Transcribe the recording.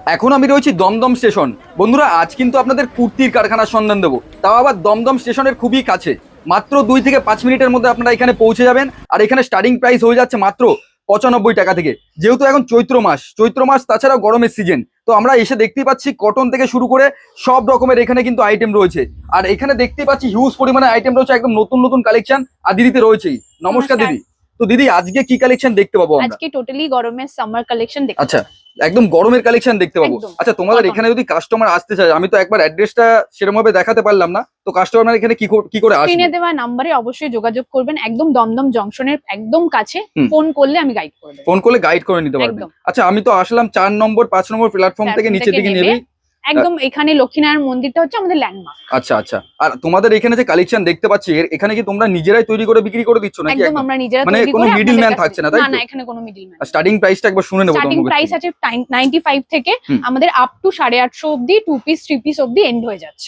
এখন আমি রয়েছি দমদম স্টেশন। বন্ধুরা, আজ কিন্তু আপনাদের কুর্তির কারখানার সন্ধান দেবো, তাও আবার দমদম স্টেশনের খুবই কাছে। মাত্র 2 থেকে 5 মিনিটের মধ্যে আপনারা এখানে পৌঁছে যাবেন। আর এখানে স্টার্টিং প্রাইস হয়ে যাচ্ছে মাত্র 95 টাকা থেকে। যেহেতু এখন চৈত্র মাস তাছাড়াও গরমের সিজন, তো আমরা এসে দেখতেই পাচ্ছি কটন থেকে শুরু করে সব রকমের এখানে কিন্তু আইটেম রয়েছে। আর এখানে দেখতেই পাচ্ছি হিউজ পরিমাণে আইটেম রয়েছে, একদম নতুন নতুন কালেকশন। আর দিদিতে রয়েছেই। নমস্কার দিদি। তো দিদি, আজকে কি কালেকশন দেখতে পাবো আমরা? আজকে টোটালি গরমের সামার কালেকশন দেখতে আচ্ছা, একদম গরমের কালেকশন দেখতে পাবো। একদম। আচ্ছা, তোমাদের Cotton। এখানে যদি কাস্টমার আসতে চায়, আমি তো একবার অ্যাড্রেসটা সেরকম ভাবে দেখাতে পারলাম না, তো কাস্টমার এখানে কি করে আসবে? স্ক্রিনে দেওয়া নাম্বারে অবশ্যই যোগাযোগ করবেন, একদম দমদম জংশনের একদম কাছে। হুম। ফোন করলে আমি গাইড করে দেব। ফোন করলে গাইড করে নিতে পারবেন। একদম। আচ্ছা, আমি তো আসলাম 4 নম্বর 5 নম্বর প্ল্যাটফর্ম থেকে Platform নিচের থেকে দিকে নেমে নেবেই। একদম এখানে লক্ষ্মীনারায়ণ মন্দিরটা হচ্ছে আমাদের ল্যান্ডমার্ক। আচ্ছা আচ্ছা। আর তোমাদের এখানে যে কালেকশন দেখতে পাচ্ছি, এখানে কি তোমরা নিজেরাই তৈরি করে বিক্রি করে দিচ্ছ নাকি? একদম আমরা নিজেরা মানে তৈরি কোনো করে মিডল আপনাদের ম্যান কাছে থাকছে না, দিই। তাই না তো? না, এখানে কোনো মিডল ম্যান। স্টার্টিং প্রাইসটা একবার শুনে নেবো স্টার্টিং তোমার কাছ প্রাইস থেকে। আছে 95 থেকে হুম। আমাদের আপ টু 850 অব্দি 2 পিস 3 পিস অব্দি এন্ড হয়ে যাচ্ছে।